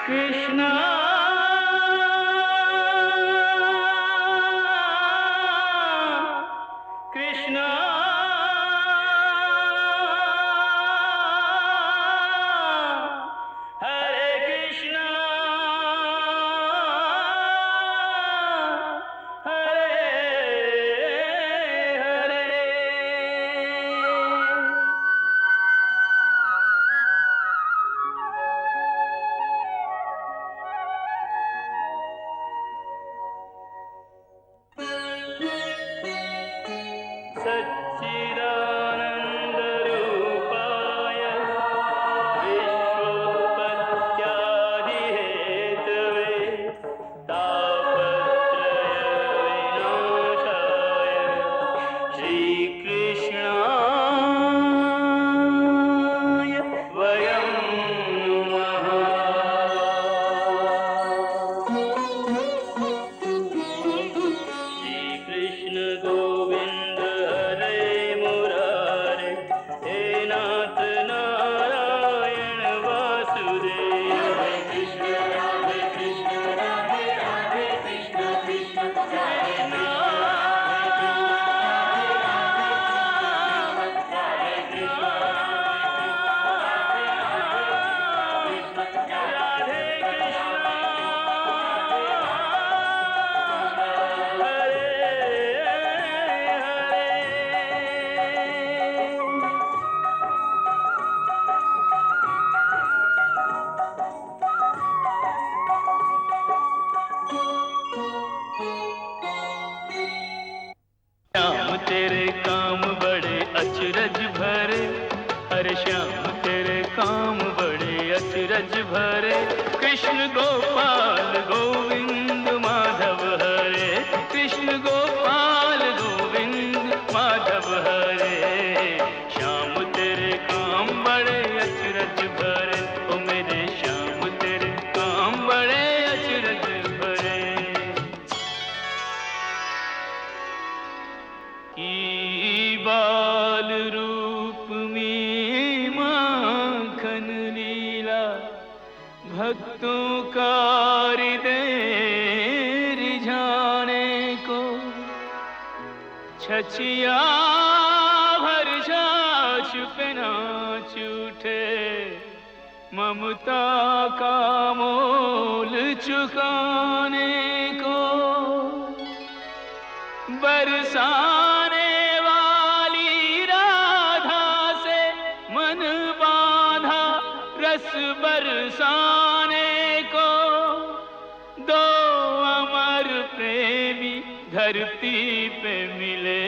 कृष्णा कृष्णा हरे कृष्णा हरे हरे। सच्चिदानन्दरूपाय विश्वोत्पत्त्यादिहेतवे तापत्रयविनाशाय श्रीकृष्णाय वयं नमः। श्रीकृष्ण गोविन्द हरे मुरारे, हे नाथ नारायण वासुदेव। हरे कृष्ण राधे राधे कृष्ण कृष्ण कृष्ण राधे कृष्ण राधे श्याम तेरे काम बड़े अचरज भरे, हरे श्याम तेरे काम बड़े अचरज भरे। कृष्ण गोपाल गोविंद माधव हरे, कृष्ण गोपाल गोविंद माधव हरे। श्याम तेरे काम बड़े अचरज भरे, ओ मेरे श्याम तेरे काम बड़े अचरज भरे। की बाल रूप में माखन लीला, भक्तों का हृदय रिझाने को। छछिया भरसा पे नाच उठे, ममता का मोल चुकाने को। बरसाने वाली राधा से मन बांधा, रस बरसाने को। दो अमर प्रेमी धरती पे मिले,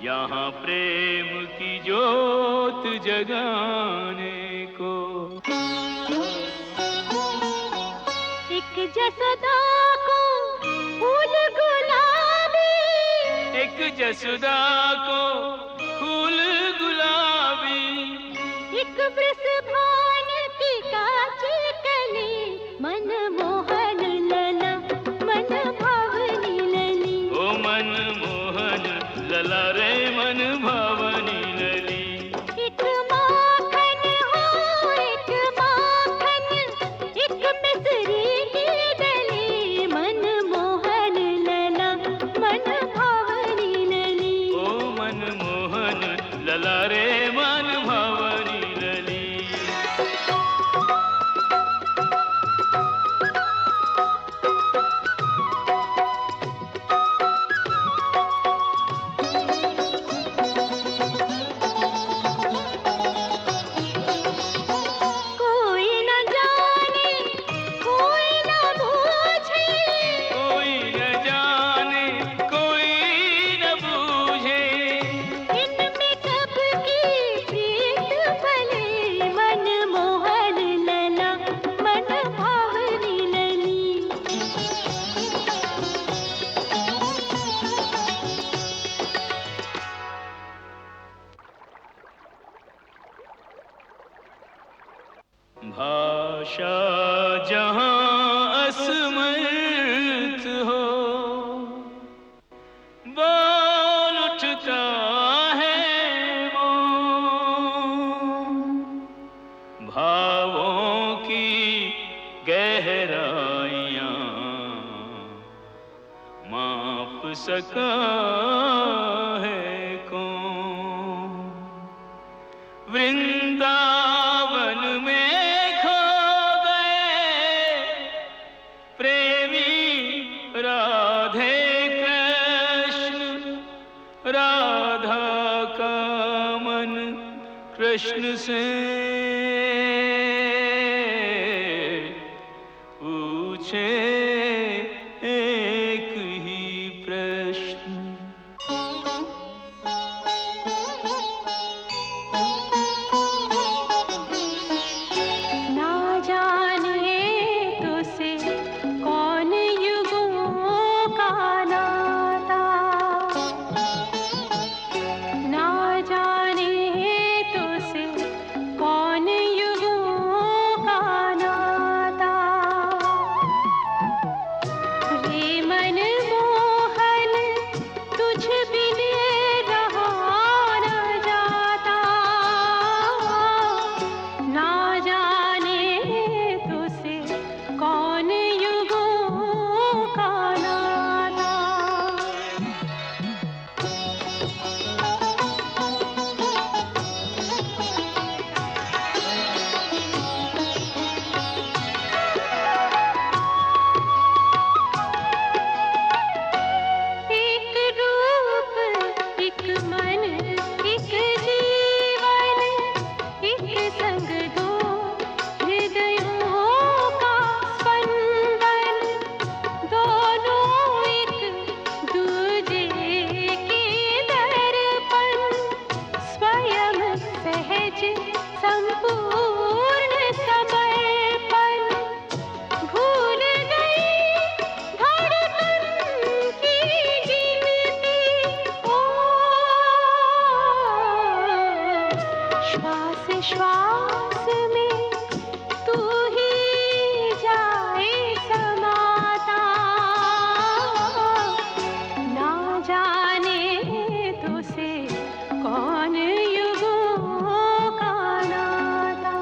यहाँ प्रेम की ज्योत जगाने को। एक जसदा को फूल गुलाबी, एक जसुदा को फूल गुलाबी। एक वृषभान की कांची कली, मन मोहन लला मन भावनी लली। ओ मन मोहन लला रे मन भावनी लली। एक माखन हो एक माखन, एक मिसरी की डली, मन मोहन लला मन भावनी लली। ओ मन मोहन लला रे मन भावनी लली। कोई न जाने कोई न बूझे, कोई न जाने कोई न बूझे। इनमें कब की प्रीत पले, मन मोहन लला मन भावनी लली। भाषा जहाँ असमर्थ हो, बोल उठता है मौन। भावों की गहराइयां माप सका है कौन। वृंदावन में खो गए प्रेमी राधे कृष्ण, राधा का मन कृष्ण से पूछे एक ही प्रश्न। ना जाने तुझसे कौन युगों का नाता, ना जाने तुझसे कौन युगों का नाता। रे मन मोहन तुझ बिन रहा न जाता, ना जाने तुझसे कौन युगों का नाता। एक रूप एक मन एक जीवन, एक संग दो हृदयों का स्पंदन, दोनों एक दूजे के दर्पण, स्वयं सहज संपूर्ण समर्पण। भूल गई धड़कन की गिनती, ओ श्वास श्वास में तू ही जाए समाता, ना जाने तुझसे कौन युगों का नाता।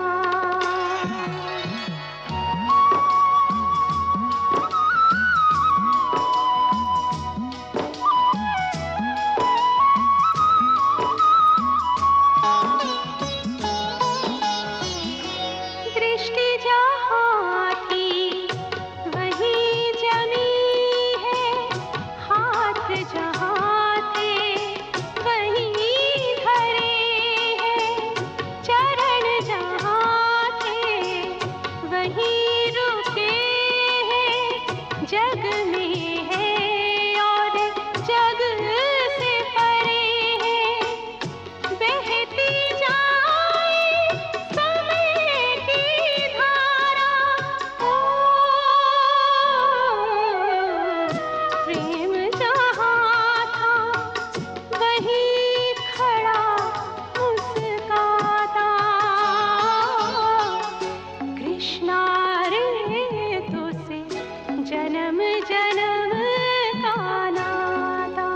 दृष्टि जहाँ की वहीं जमी है, हाथ जहाँ थे वहीं धरे हैं, चरण जहाँ थे वहीं रुके हैं, जग में है और जग से परे हैं, बहती जाए समय की धारा, ओ प्रेम जहाँ था वहीं खड़ा मुस्काता, कृष्णा रे तुझसे जन्म जन्म का नाता।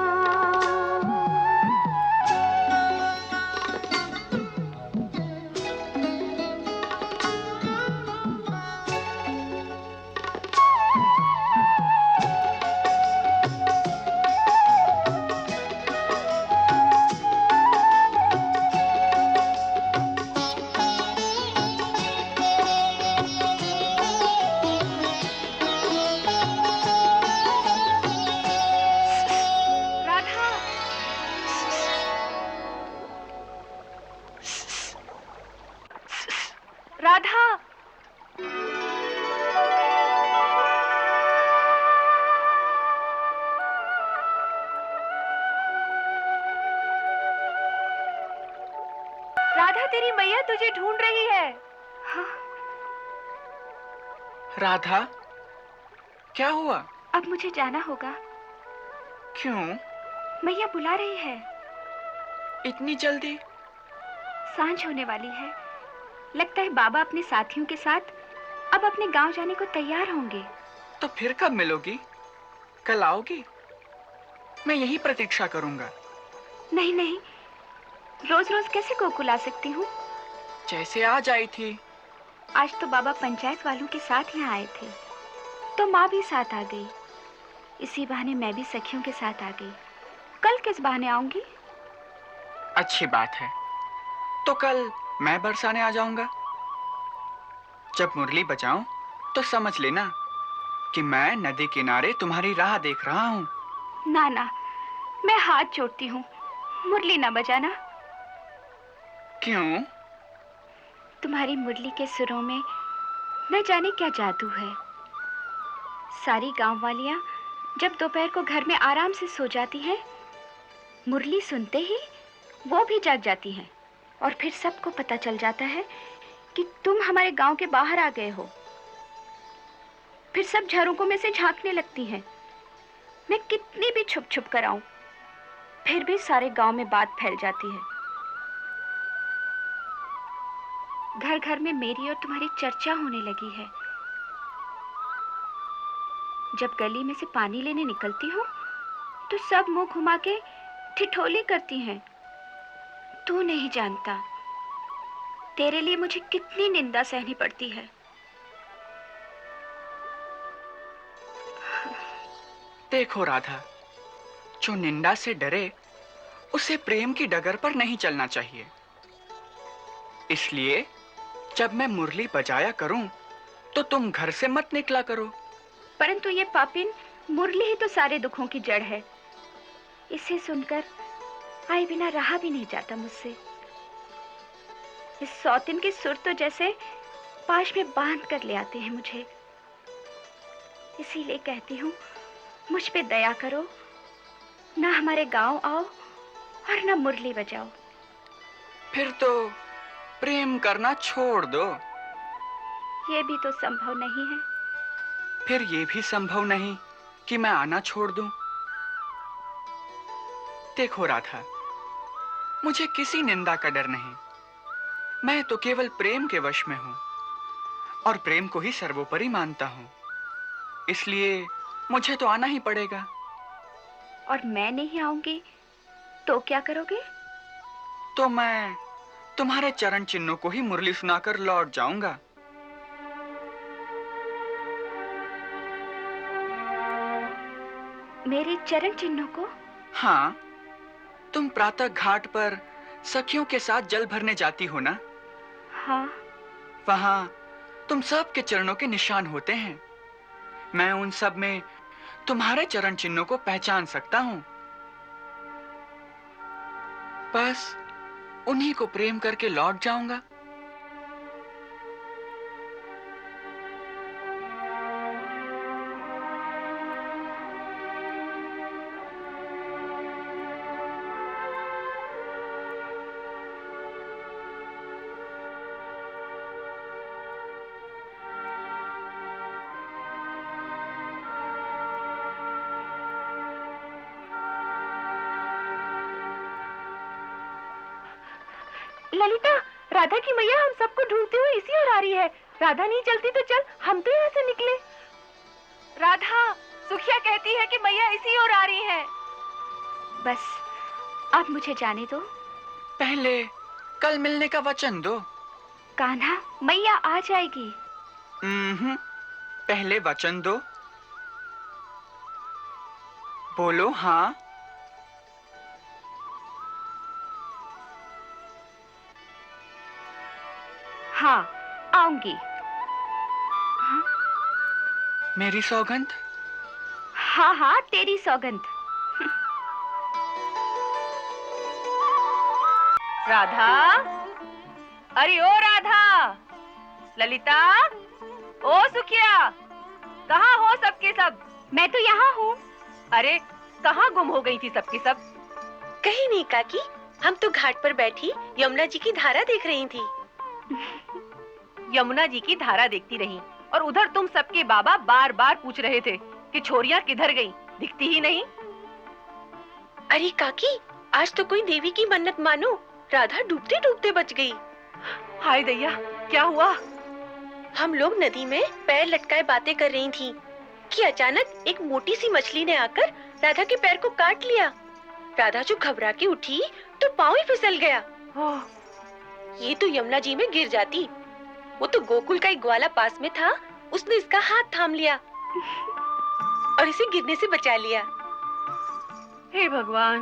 राधा, राधा। राधा, तेरी मैया तुझे ढूंढ रही है। हाँ, राधा, क्या हुआ? अब मुझे जाना होगा। क्यों? मैया बुला रही है। इतनी जल्दी? सांझ होने वाली है, लगता है बाबा अपने साथियों के साथ अब अपने गांव जाने को तैयार होंगे। तो फिर कब मिलोगी? कल आओगी? मैं यही प्रतीक्षा करूंगा। नहीं नहीं, रोज रोज कैसे गोकुल आ सकती हूँ? जैसे आज आई थी आज तो बाबा पंचायत वालों के साथ यहाँ आए थे, तो माँ भी साथ आ गई। इसी बहाने मैं भी सखियों के साथ आ गई। कल किस बहाने आऊंगी? अच्छी बात है, तो कल मैं बरसाने आ जाऊंगा। जब मुरली बजाऊं तो समझ लेना कि मैं नदी किनारे तुम्हारी राह देख रहा हूँ। ना ना, मैं हाथ जोड़ती हूँ, मुरली ना बजाना। क्यों? तुम्हारी मुरली के सुरों में न जाने क्या जादू है। सारी गांव वालियां जब दोपहर को घर में आराम से सो जाती हैं, मुरली सुनते ही वो भी जाग जाती हैं और फिर सबको पता चल जाता है कि तुम हमारे गांव के बाहर आ गए हो। फिर सब झरोकों में से झांकने लगती हैं। मैं कितनी भी छुप छुप कर आऊं, फिर भी सारे गांव में बात फैल जाती है। घर घर में मेरी और तुम्हारी चर्चा होने लगी है। जब गली में से पानी लेने निकलती हूँ तो सब मुंह घुमा के ठिठोली करती हैं। तू नहीं जानता तेरे लिए मुझे कितनी निंदा सहनी पड़ती है। देखो राधा, जो निंदा से डरे उसे प्रेम की डगर पर नहीं चलना चाहिए। इसलिए जब मैं मुरली बजाया करूं तो तुम घर से मत निकला करो। परंतु ये पापिन मुरली ही तो सारे दुखों की जड़ है। इसे सुनकर आए बिना रहा भी नहीं जाता मुझसे। इस सौतिन के सुर तो जैसे पाश में बांध कर ले आते हैं मुझे। इसीलिए कहती हूँ, मुझ पे दया करो, ना हमारे गांव आओ और ना मुरली बजाओ। फिर तो प्रेम करना छोड़ दो। ये भी तो संभव नहीं है। फिर ये भी संभव नहीं कि मैं आना छोड़ दूं। देखो राधा, मुझे किसी निंदा का डर नहीं। मैं तो केवल प्रेम के वश में हूं और प्रेम को ही सर्वोपरि मानता हूं। इसलिए मुझे तो आना ही पड़ेगा। और मैं नहीं आऊंगी तो क्या करोगे? तो मैं तुम्हारे चरण चिन्हों को ही मुरली सुनाकर लौट जाऊंगा। मेरे चरण चिन्हों को? हाँ, तुम प्रातः घाट पर सखियों के साथ जल भरने जाती हो ना? हाँ। वहां तुम सब के चरणों के निशान होते हैं। मैं उन सब में तुम्हारे चरण चिन्हों को पहचान सकता हूं। बस उन्हीं को प्रेम करके लौट जाऊंगा। ललिता, राधा की मैया हम सबको ढूंढते हुए इसी ओर आ रही है। राधा नहीं चलती तो चल, हम तो यहाँ से निकले। राधा, सुखिया कहती है कि मैया इसी ओर आ रही है। बस अब मुझे जाने दो। पहले कल मिलने का वचन दो। कान्हा, मैया आ जाएगी। पहले वचन दो। बोलो हाँ। हाँ, आऊंगी। हाँ? मेरी सौगंध? हाँ हाँ, तेरी सौगंध। राधा, अरे ओ राधा, ललिता, ओ सुखिया, कहाँ हो सबके सब? मैं तो यहाँ हूँ। अरे कहाँ गुम हो गई थी सबकी सब? कहीं नहीं काकी, हम तो घाट पर बैठी यमुना जी की धारा देख रही थी। यमुना जी की धारा देखती रही और उधर तुम सबके बाबा बार बार पूछ रहे थे कि छोरियां किधर गईं, दिखती ही नहीं। अरे काकी, आज तो कोई देवी की मन्नत मानो, राधा डूबते डूबते बच गई। हाय दैया, क्या हुआ? हम लोग नदी में पैर लटकाए बातें कर रही थी कि अचानक एक मोटी सी मछली ने आकर राधा के पैर को काट लिया। राधा जो घबरा के उठी तो पाँव ही फिसल गया। ये तो यमुना जी में गिर जाती। वो तो गोकुल का एक ग्वाला पास में था, उसने इसका हाथ थाम लिया और इसे गिरने से बचा लिया। हे भगवान,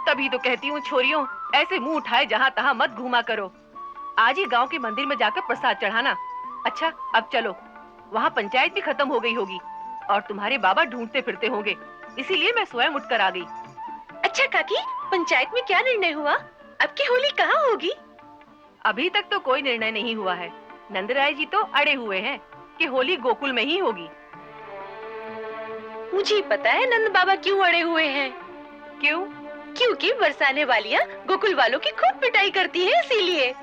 तभी तो कहती हूँ छोरियों, ऐसे मुंह उठाए जहाँ तहाँ मत घूमा करो। आज ही गांव के मंदिर में जाकर प्रसाद चढ़ाना। अच्छा, अब चलो, वहाँ पंचायत भी खत्म हो गई होगी और तुम्हारे बाबा ढूंढते फिरते होंगे, इसीलिए मैं स्वयं उठकर आ गई। अच्छा काकी, पंचायत में क्या निर्णय हुआ? अब की होली कहाँ होगी? अभी तक तो कोई निर्णय नहीं हुआ है। नंदराय जी तो अड़े हुए हैं कि होली गोकुल में ही होगी। मुझे पता है नंद बाबा क्यों अड़े हुए हैं। क्यों? क्योंकि बरसाने वालियाँ गोकुल वालों की खूब पिटाई करती है, इसीलिए।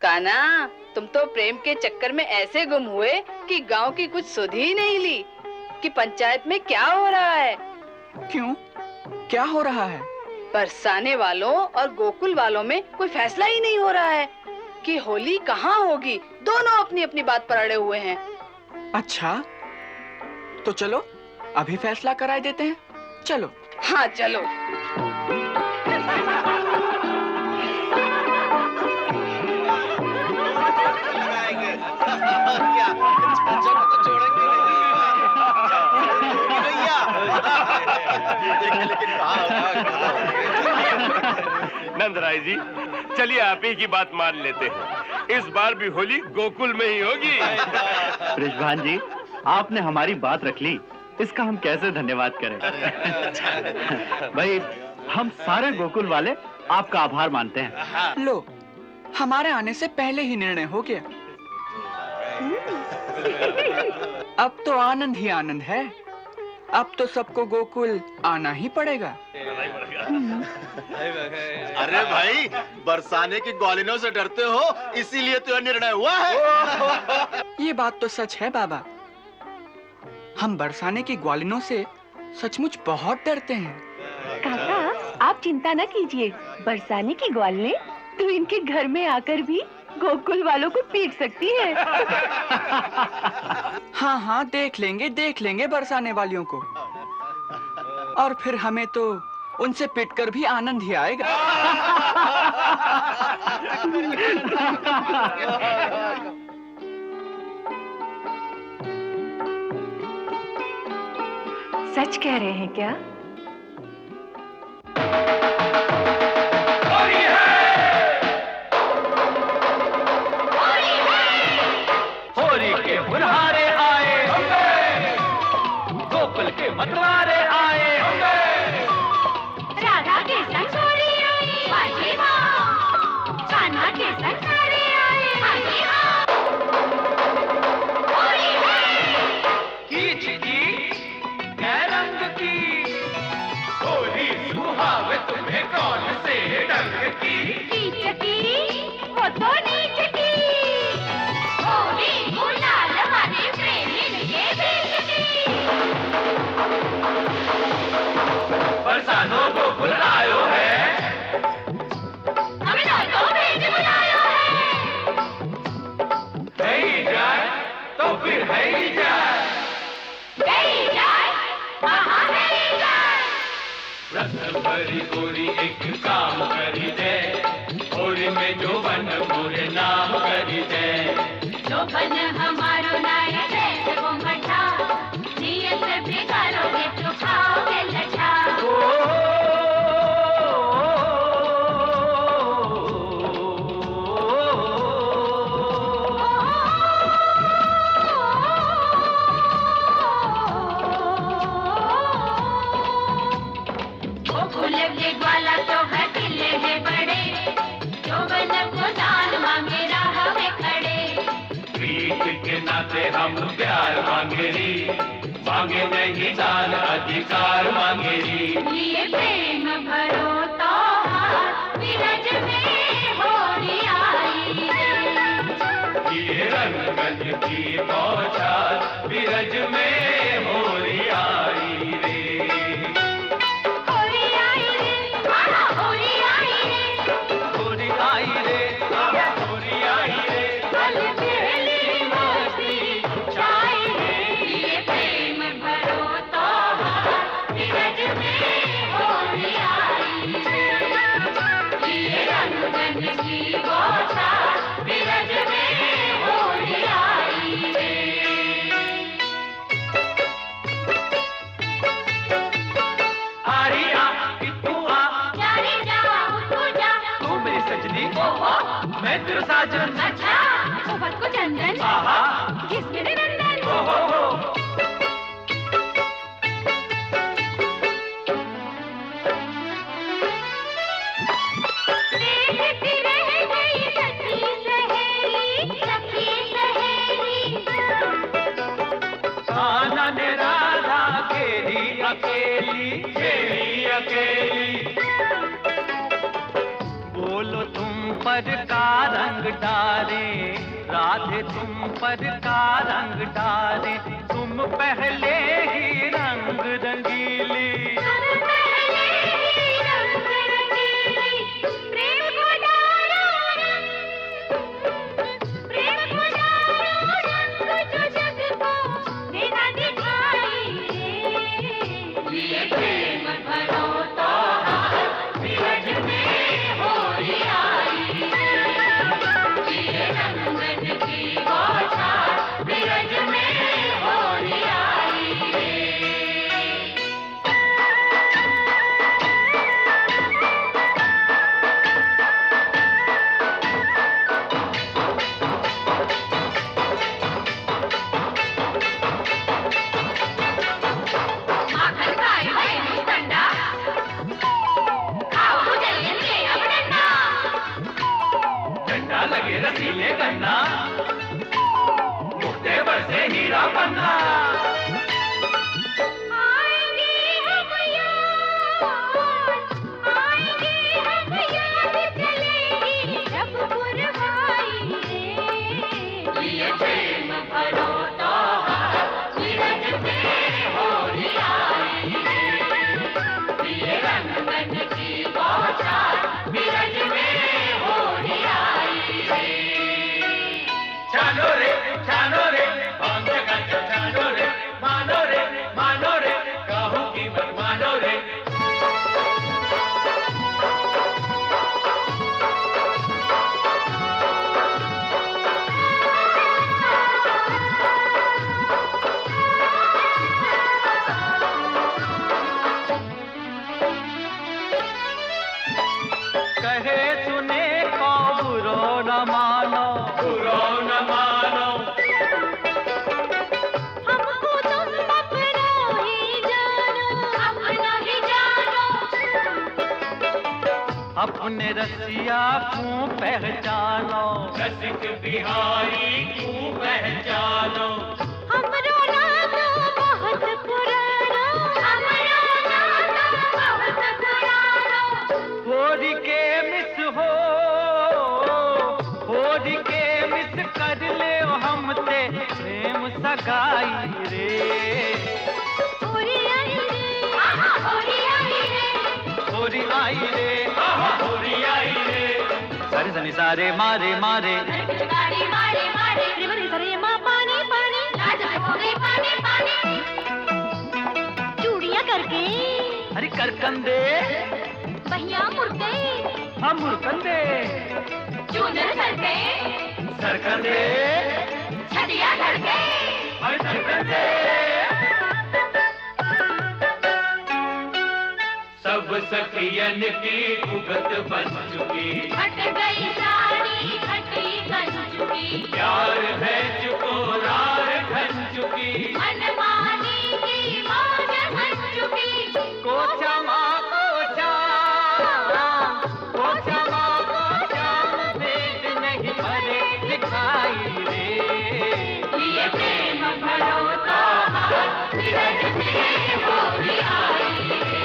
कान्हा, तुम तो प्रेम के चक्कर में ऐसे गुम हुए कि गांव की कुछ सुध ही नहीं ली कि पंचायत में क्या हो रहा है। क्यों? क्या हो रहा है? बरसाने वालों और गोकुल वालों में कोई फैसला ही नहीं हो रहा है कि होली कहाँ होगी। दोनों अपनी अपनी बात पर अड़े हुए हैं। अच्छा, तो चलो अभी फैसला कराए देते हैं। चलो। हाँ चलो। नंदराय जी, चलिए आप ही की बात मान लेते हैं। इस बार भी होली गोकुल में ही होगी। बृषभान जी, आपने हमारी बात रख ली, इसका हम कैसे धन्यवाद करें। भाई, हम सारे गोकुल वाले आपका आभार मानते हैं। लो, हमारे आने से पहले ही निर्णय हो गया। अब तो आनंद ही आनंद है। अब तो सबको गोकुल आना ही पड़ेगा। अरे भाई, बरसाने की ग्वालिनों से डरते हो, इसीलिए तो यह निर्णय हुआ है। ये बात तो सच है बाबा। हम बरसाने की ग्वालिनों से सचमुच बहुत डरते हैं। काका, आप चिंता न कीजिए। बरसाने की ग्वालिनें तो इनके घर में आकर भी गोकुल वालों को पीट सकती है। हाँ हाँ, देख लेंगे बरसाने वालियों को। और फिर हमें तो उनसे पिटकर भी आनंद ही आएगा। सच कह रहे हैं क्या? होली के बुनहारे आए होंगे, गोकुल के मतवारे आए होंगे। राधा के संग छोरी आई बाजी माँ, कान्हा के संग सारे आए बाजी माँ। होली है कीच कीच कै रंग की, होली सुहावे तुम्हें कौन से रंग की। कीच की वो तो नीच की, होली गुलाल हमारे प्रेमिन के बीच की। बरसानों को बुलायो है, हमें दोनों भेज बुलायो है ही जाए तो फिर है ही जाए। गई जाए वहाँ गई जाए। रत्न भरी गोरी एक काम करी दे, होली में जो बन पूरे नाम करी दे। जो बन हमारो नाय जैसे वो मठा, नियत बिगाड़ोगे तो खाओगे लठा। गोकुल के ग्वाला तो हटिले है बड़े, जो बन को दान मांगे राह में खड़े। प्रीत के नाते हम प्यार मांगे री, मांगे नहीं दान अधिकार मांगे री। ये प्रेम भरो तो हाथ, विरज में होली आई रे। ये रंगन की बौछार, विरज में होली आई रे। होली आई रे, आहा होली आई रे। होली आई रे, आहा होली आई रे। कल पहली मस्ती छाई रे। ये प्रेम भरो तो हाथ, विरज में होली आई रे। ये रंगन की मैं तेरा साजन। अच्छा सोबत को चंदन आहा किस मेरे नंदन। हो देखती रह गई सखी सहेली कान्हा ने राधा खेली अकेली। बोलो तुम पर का रंग डाले, राधे तुम पर का रंग डाले, तुम पहले ही रंग रंगीली। लगे रसीले गन्ना, मुक्ते बरसे हीरा पन्ना। आएंगे हम याद चलेगी जब पुरवाई रे। ये प्रेम भरो तो नीरज में होली आई रे। ये रंगन की बौछार नीरज में होली आई रे। छानो रे भांग गज छानो रे, मानो रे कहूँ की मत मानो रे। कहे सुने को बुरो न मानो, हमको तुम अपना ही जानो। अपने रसिया क्यों पहचानो, रसिक बिहारी क्यों पहचानो। हमरो नातो बहुत पुरानो, होरी के मिस कर ले हमसे प्रेम सगाई रे। होरी आई रे। सरे सनी सारे मारे गाड़ी मारे रे सरे माँ पानी राजा हो गई पानी। चूड़ियाँ करके अरे करकंदे पहिया मुड़ गई, हम मुरकंदे चूनर सरकंदे छतिया करके और सरकंदे। सब सखियन की उगत बन चुकी, हट गई साड़ी घटी बन चुकी। प्यार है चुकोरार घन चुकी, मनमानी की मौज बन चुकी। कोचा माँ कोचा भेद नहीं भरे दिखाई रे। ये प्रेम भरो तो नीरज में होली आई रे।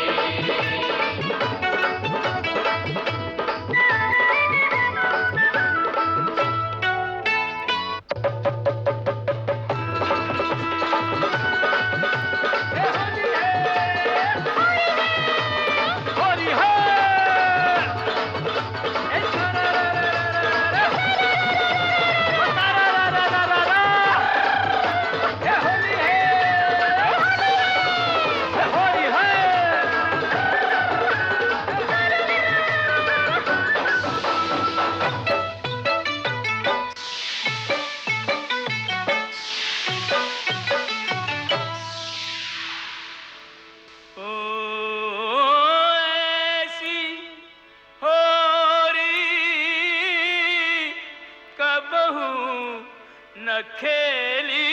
न खेली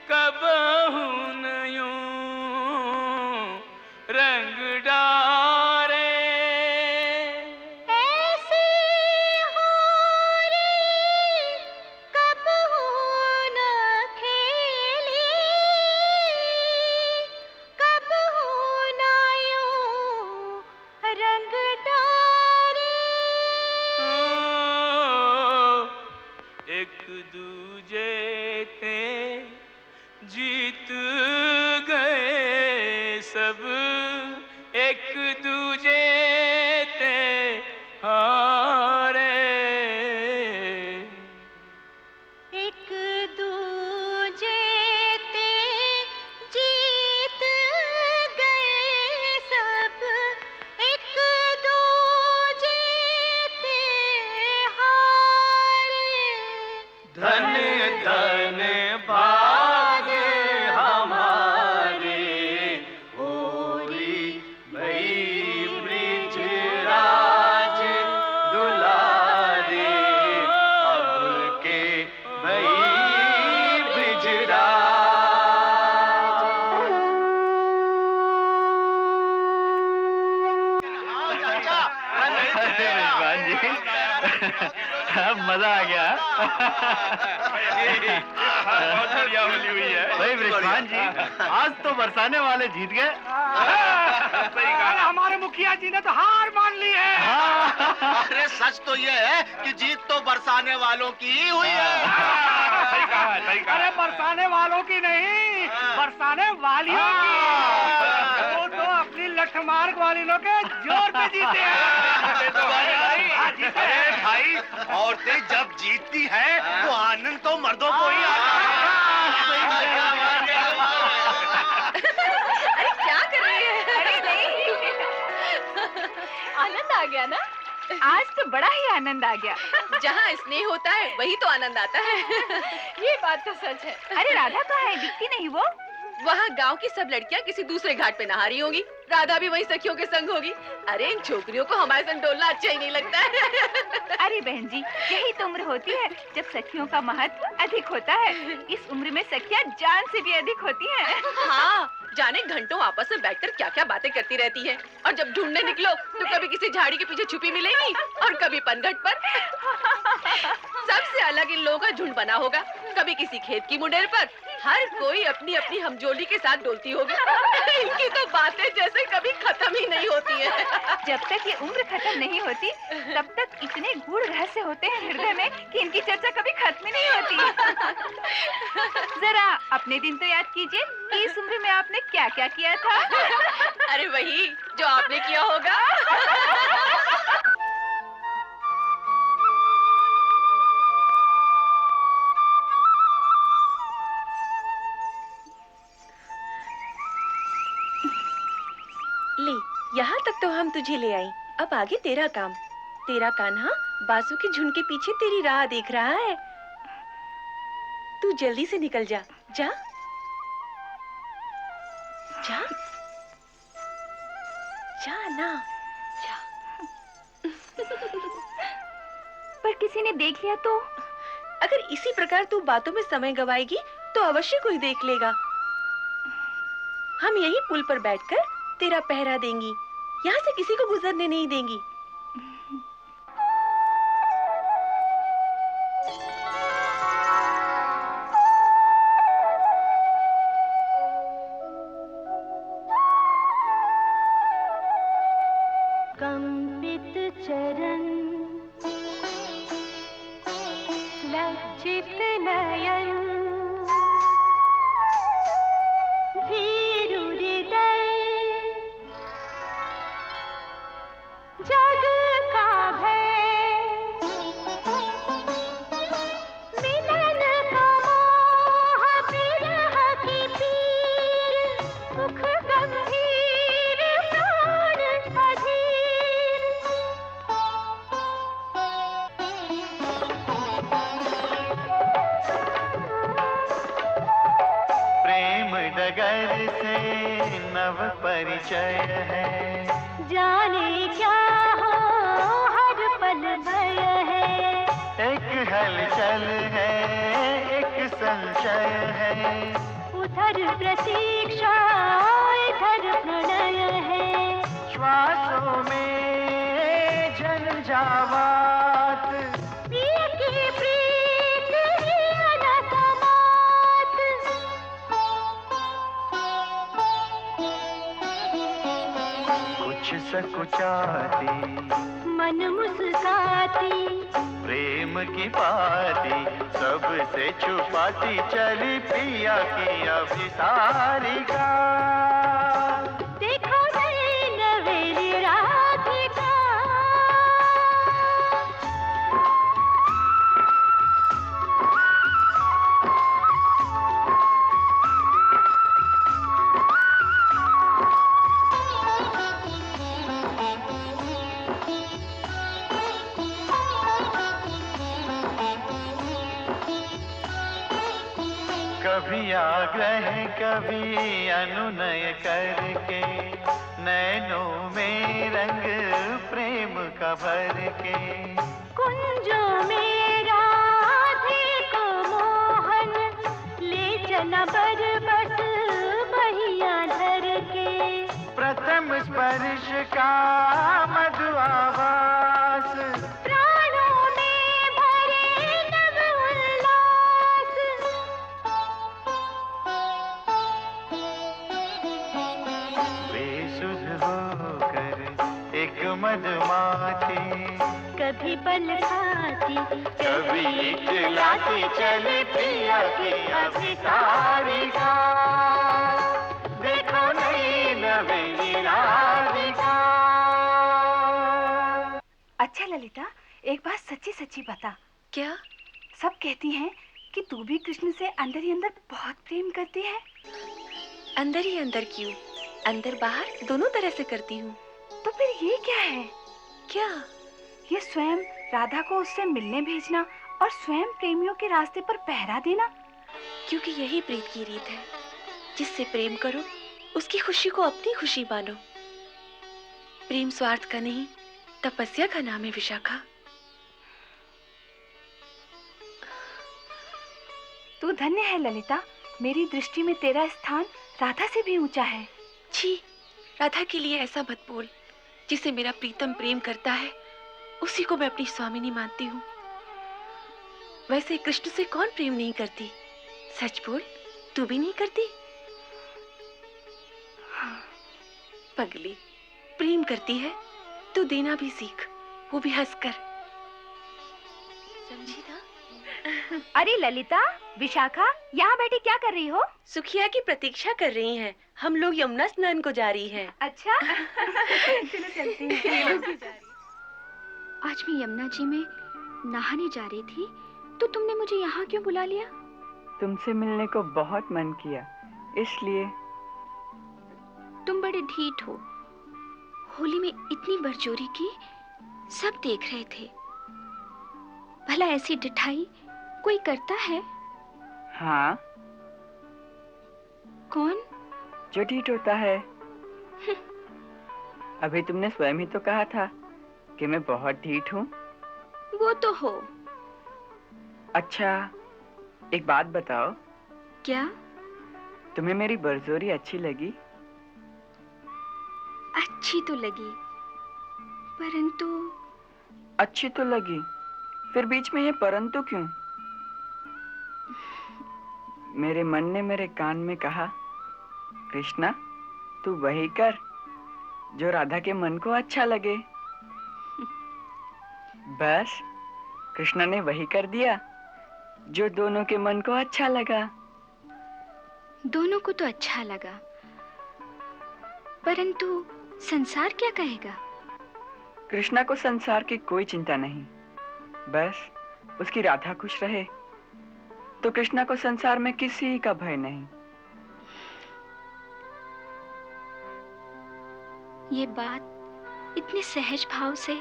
कबहू न यूं रंग डारे। ऐसे हो रे कब हो न खेली, कब हो न यूं रंग डारे। एक दूजे ते जीत गए सब, एक दूजे ते हारे। एक दूजे ते जीत गए सब, एक दूजे ते हारे। धन धन भागे हमारे, होरी भई ब्रिज राज दुलारे। अब के भई ब्रिज रिजवान जी, अब मजा आ गया। बहुत बढ़िया होली हुई है भाई रिजवान जी, आज तो बरसाने वाले जीत गए। सही कहा। हमारे मुखिया जी ने तो हार मान ली है। अरे सच तो ये है कि जीत तो बरसाने वालों की ही हुई है। सही कहा, सही कहा। अरे बरसाने वालों की नहीं, बरसाने वालियों की। वो तो अपनी लठमार ग्वालिनों के जोर पे जीते हैं। अरे भाई, औरतें जब जीतती हैं तो आनंद तो मर्दों को ही आता है। अरे क्या कर रही है? अरे नहीं, आनंद आ गया ना? आज तो बड़ा ही आनंद आ गया। जहाँ स्नेह होता है वही तो आनंद आता है। ये बात तो सच है। अरे राधा तो है, दिखती नहीं वो? वहाँ गांव की सब लड़कियाँ किसी दूसरे घाट पे नहा रही होंगी, राधा भी वही सखियों के संग होगी। अरे इन छोकरियों को हमारे संग डोलना अच्छा ही नहीं लगता है। अरे बहन जी, यही तो उम्र होती है जब सखियों का महत्व अधिक होता है। इस उम्र में सखियाँ जान से भी अधिक होती हैं। हाँ, जाने घंटों आपस में बैठकर क्या क्या बातें करती रहती हैं। और जब ढूंढने निकलो तो कभी किसी झाड़ी के पीछे छुपी मिलेंगी और कभी पनघट पर। सबसे अलग इन लोगों का झुंड बना होगा, कभी किसी खेत की मुंडेर पर। हर कोई अपनी अपनी हमजोली के साथ डोलती होगी। इनकी तो बातें जैसे कभी खत्म ही नहीं होती है। जब तक ये उम्र खत्म नहीं होती, तब तक इतने गूढ़ रहस्य होते हैं हृदय में कि इनकी चर्चा कभी खत्म ही नहीं होती। जरा अपने दिन तो याद कीजिए कि इस उम्र में आपने क्या क्या किया था। अरे वही जो आपने किया होगा। ले, यहाँ तक तो हम तुझे ले आई, अब आगे तेरा काम। तेरा कान्हा बासु के झुंड के पीछे तेरी राह देख रहा है। तू जल्दी से निकल जा, जा जा जा ना जा। पर किसी ने देख लिया तो? अगर इसी प्रकार तू बातों में समय गवाएगी तो अवश्य कोई देख लेगा। हम यही पुल पर बैठकर तेरा पहरा देंगी, यहाँ से किसी को गुजरने नहीं देंगी। कंपित चरण, लज्जित नयन, भीरु हृदय, जग का भय, मिलन का मोह, विरह की पीर, सुख गंभीर, प्राण अधीर। प्रेम डगर से नव परिचय है, जाने क्या हो हर पल भय है। एक हलचल है, एक संशय है। उधर प्रतीक्षा इधर प्रणय है, श्वासों में झंझावात, प्रिय की प्रीत ही अनसमात। कुछ सकुचाती मन मुस्काती, प्रेम की पाती सबसे छुपाती चली पिया की अभिसारिका। देखो नई नवेली राधिका। कभी आग्रह कभी अनुनय करके, नैनों में रंग प्रेम का भर के। कुंजों में राधे को मोहन ले चला बरबस बहिया धर के। प्रथम स्पर्श का मधु आवास, प्राणों में भरे नव उल्लास। बेसुध होकर एक मधुमाती, कभी पल खाती कभी इकलाती चली पिया की अभिसारिका। देखो नई नवेली राधिका। अच्छा ललिता, एक बात सच्ची सच्ची बता। क्या? सब कहती हैं कि तू भी कृष्ण से अंदर ही अंदर बहुत प्रेम करती है। अंदर ही अंदर क्यों? अंदर बाहर दोनों तरह से करती हूँ। तो फिर ये क्या है? क्या? ये स्वयं राधा को उससे मिलने भेजना और स्वयं प्रेमियों के रास्ते पर पहरा देना। क्योंकि यही प्रीत की रीत है। जिससे प्रेम करो उसकी खुशी को अपनी खुशी मानो। प्रेम स्वार्थ का नहीं, तपस्या का नाम है विशाखा। तू धन्य है ललिता, मेरी दृष्टि में तेरा स्थान राधा से भी ऊंचा है। छी, राधा के लिए ऐसा मत बोल। जिसे मेरा प्रीतम प्रेम करता है उसी को मैं अपनी स्वामिनी मानती हूँ। वैसे कृष्ण से कौन प्रेम नहीं करती? सच बोल, तू भी नहीं करती? पगली, प्रेम करती है तो देना भी सीख, वो भी हंसकर। समझी ना? अरे ललिता, विशाखा यहाँ बैठी क्या कर रही हो? सुखिया की प्रतीक्षा कर रही हैं। हम लोग यमुना स्नान को जा रही हैं। अच्छा चलो चलते हैं। आज मैं यमुना जी में नहाने जा रही थी, तो तुमने मुझे यहाँ क्यों बुला लिया? तुमसे मिलने को बहुत मन किया, इसलिए। तुम बड़े ढीठ हो। होली में इतनी बरजोरी की, सब देख रहे थे। भला ऐसी ढिठाई कोई करता है? हाँ, कौन? जो ढीठ होता है। अभी तुमने स्वयं ही तो कहा था कि मैं बहुत ढीठ हूँ। वो तो हो। अच्छा, एक बात बताओ, क्या? तुम्हें मेरी बरजोरी अच्छी लगी? अच्छी तो लगी, परंतु। अच्छी तो लगी, फिर बीच में ये परंतु क्यों? मेरे मन ने मेरे कान में कहा, कृष्णा, तू वही कर जो राधा के मन को अच्छा लगे। बस कृष्णा ने वही कर दिया जो दोनों के मन को अच्छा लगा। दोनों को तो अच्छा लगा, परंतु संसार क्या कहेगा? कृष्णा को संसार की कोई चिंता नहीं, बस उसकी राधा खुश रहे तो कृष्णा को संसार में किसी का भय नहीं। ये बात इतने सहज भाव से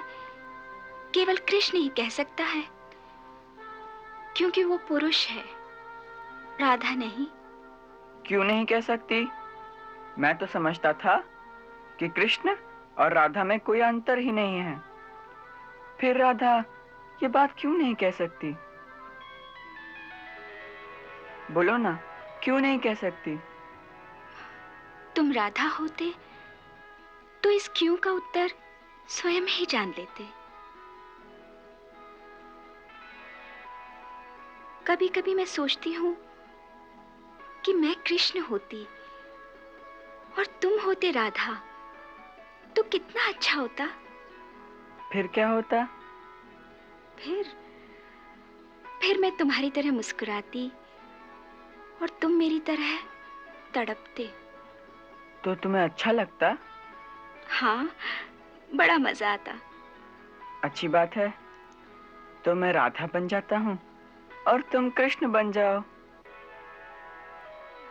केवल कृष्ण ही कह सकता है, क्योंकि वो पुरुष है, राधा नहीं। क्यों नहीं कह सकती? मैं तो समझता था कि कृष्ण और राधा में कोई अंतर ही नहीं है। फिर राधा ये बात क्यों नहीं कह सकती? बोलो ना, क्यों नहीं कह सकती? तुम राधा होते तो इस क्यों का उत्तर स्वयं ही जान लेते। कभी कभी मैं सोचती हूँ कि मैं कृष्ण होती और तुम होते राधा तो कितना अच्छा होता। फिर क्या होता? फिर मैं तुम्हारी तरह मुस्कुराती और तुम मेरी तरह तड़पते। तो तुम्हें अच्छा लगता? हाँ, बड़ा मजा आता। अच्छी बात है, तो मैं राधा बन जाता हूँ और तुम कृष्ण बन जाओ।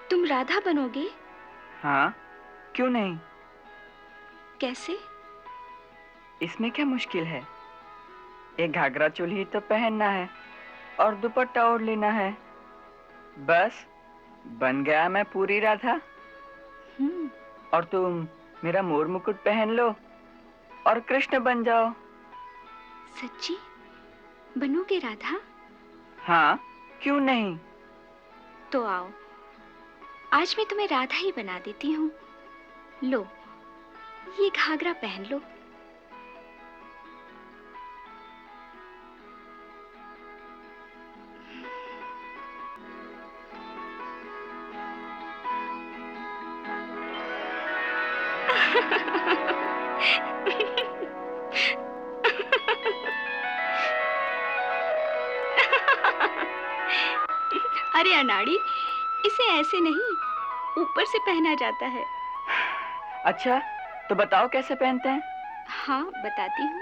तुम राधा बनोगे? हाँ, क्यों नहीं? कैसे? इसमें क्या मुश्किल है? एक घाघरा चोली तो पहनना है और दुपट्टा ओढ़ लेना है, बस बन गया मैं पूरी राधा। और तुम मेरा मोर मुकुट पहन लो और कृष्ण बन जाओ। सच्ची बनोगे राधा? हाँ, क्यों नहीं? तो आओ, आज मैं तुम्हें राधा ही बना देती हूँ। लो, ये घाघरा पहन लो। अरे अनाड़ी, इसे ऐसे नहीं, ऊपर से पहना जाता है। अच्छा, तो बताओ कैसे पहनते हैं? हाँ, बताती हूँ।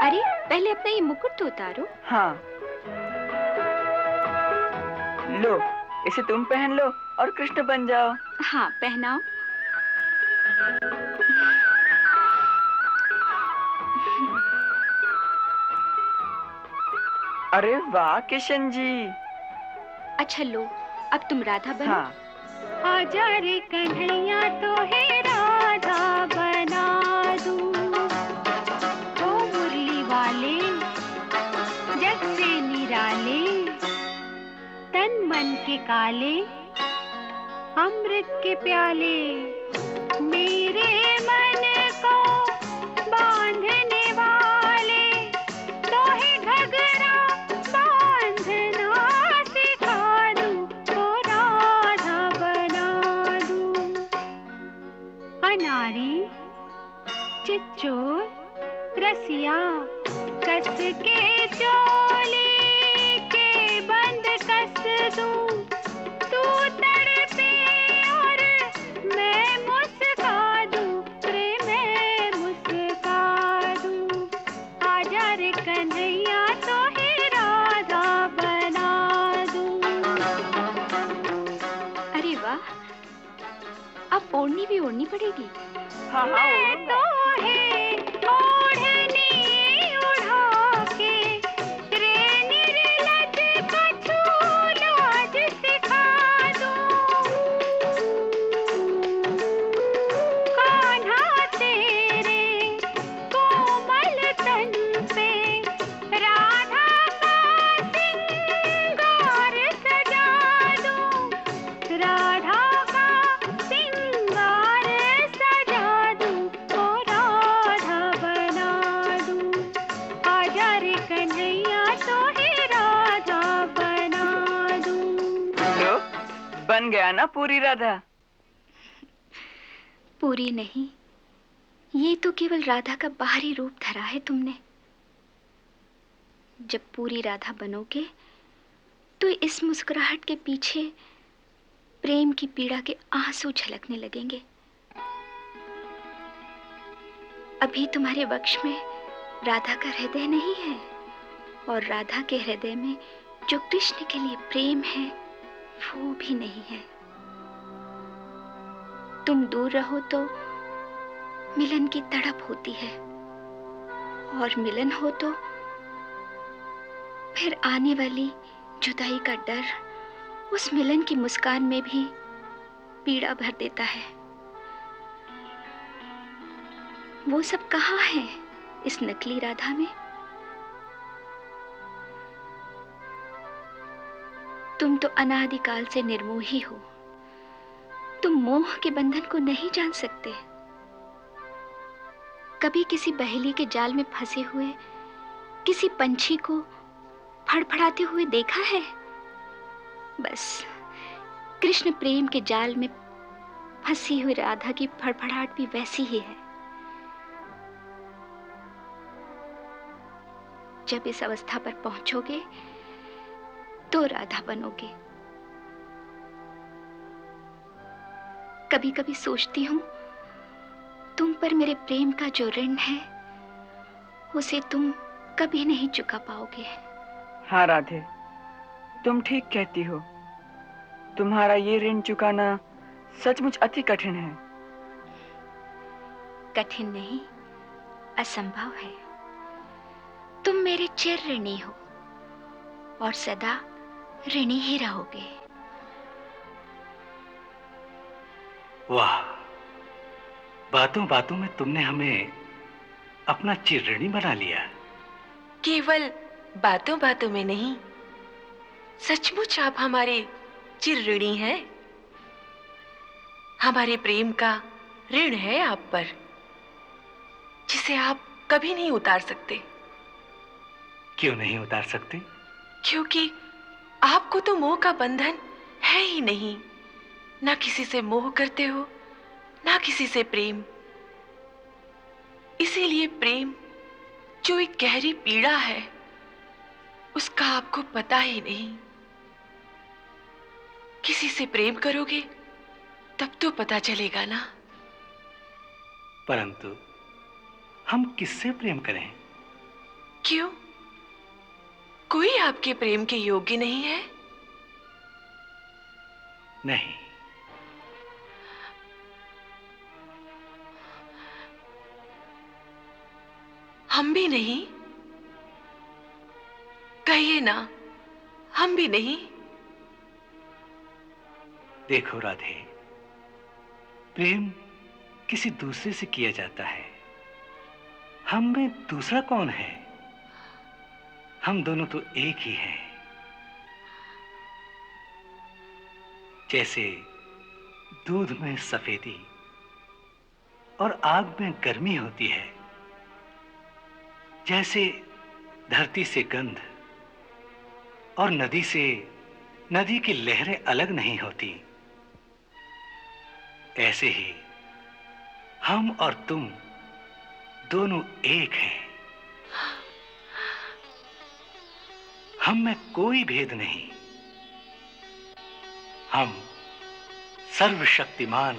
अरे पहले अपना ये मुकुट तो उतारो। हाँ, लो, इसे तुम पहन लो और कृष्ण बन जाओ। हाँ, पहनाओ। अरे वाह किशन जी। अच्छा लो, अब तुम राधा बनो। हाँ, आजा रे कन्हैया तो है राधा बना दूं, ओ मुरली वाले जग से निराले, तन मन के काले अमृत के प्याले, मेरे मन को बांधने वाले, तो ही घगरा बांधना सिखा दूं, ओ राधा बना दूं। अनारी चिच्चोर रसिया कस के चोली के बंद कस दूं, तू तड़पे और मैं मुस्का दूं, रे मैं मुस्का दूं। आजा रे कन्हैया तो ही राधा बना दूं। अरे वाह, अब ओढ़नी भी ओढ़नी पड़ेगी। हाँ, हाँ, मैं ओढ़ूंगा। तो है ओढ़नी उड़ा के रे निर्लज कछु लाज सिखा दूं, कान्हा तेरे कोमल तन पे राधा का सिंगार सजा दूं, राधा का सिंगार सजा दूं, ओ राधा बना दूं। आजा रे कन्हैया तो ही राधा बना दूं। लो, बन गया ना पूरी राधा। पूरी नहीं, ये तो केवल राधा का बाहरी रूप धरा है तुमने। जब पूरी राधा बनोगे तो इस मुस्कुराहट के पीछे प्रेम की पीड़ा के आंसू झलकने लगेंगे। अभी तुम्हारे वक्ष में राधा का हृदय नहीं है, और राधा के हृदय में जो कृष्ण के लिए प्रेम है वो भी नहीं है। तुम दूर रहो तो मिलन की तड़प होती है, और मिलन हो तो फिर आने वाली जुदाई का डर उस मिलन की मुस्कान में भी पीड़ा भर देता है। वो सब कहाँ है इस नकली राधा में? तुम तो अनादिकाल से निर्मोही हो। तुम मोह के बंधन को नहीं जान सकते। कभी किसी बहेली के जाल में फंसे हुए किसी पंछी को फड़फड़ाते हुए देखा है? बस कृष्ण प्रेम के जाल में फंसी हुई राधा की फड़फड़ाहट भी वैसी ही है। जब इस अवस्था पर पहुंचोगे तो राधा बनोगे। कभी कभी सोचती हूं तुम पर मेरे प्रेम का जो ऋण है उसे तुम कभी नहीं चुका पाओगे। हाँ राधे, तुम ठीक कहती हो। तुम्हारा ये ऋण चुकाना सचमुच अति कठिन है। कठिन नहीं, असंभव है। तुम मेरे चिर ऋणी हो और सदा ऋणी ही रहोगे। वाह, बातों बातों में तुमने हमें अपना चिर ऋणी बना लिया। केवल बातों बातों में नहीं, सचमुच आप हमारे चिर ऋणी हैं। हमारे प्रेम का ऋण है आप पर, जिसे आप कभी नहीं उतार सकते। क्यों नहीं उतार सकते? क्योंकि आपको तो मोह का बंधन है ही नहीं। ना किसी से मोह करते हो, ना किसी से प्रेम। इसीलिए प्रेम जो एक गहरी पीड़ा है, उसका आपको पता ही नहीं। किसी से प्रेम करोगे तब तो पता चलेगा ना। परंतु हम किससे प्रेम करें? क्यों? कोई आपके प्रेम के योग्य नहीं है? नहीं। हम भी नहीं? कहिए ना, हम भी नहीं। देखो राधे, प्रेम किसी दूसरे से किया जाता है। हम में दूसरा कौन है? हम दोनों तो एक ही हैं। जैसे दूध में सफेदी और आग में गर्मी होती है, जैसे धरती से गंध और नदी की लहरें अलग नहीं होती, ऐसे ही हम और तुम दोनों एक हैं। हम में कोई भेद नहीं। हम सर्वशक्तिमान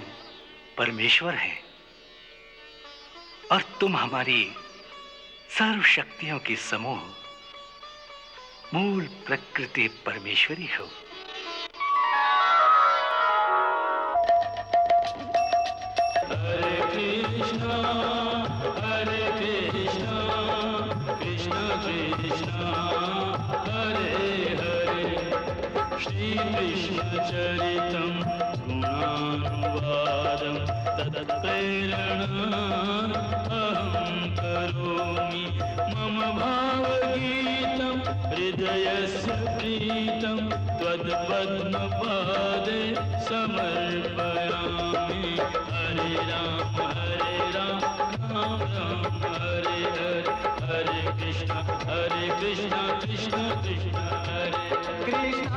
परमेश्वर हैं और तुम हमारी सर्व शक्तियों की समूह मूल प्रकृति परमेश्वरी हो। हरे कृष्णा कृष्ण कृष्णा हरे हरे, श्री कृष्ण चरितम् गुणानुवादं तत्प्रेरणा अहं करोमि। मम भावगीतं हृदयस्य प्रीतं त्वत्पद्मपादे समर्पयामि। हरे राम राम राम हरे हरे, हरे कृष्ण कृष्ण कृष्ण हरे कृष्ण।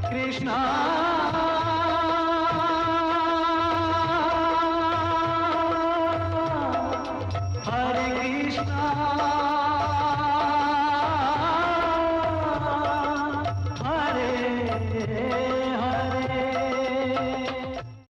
कृष्णा हरे कृष्णा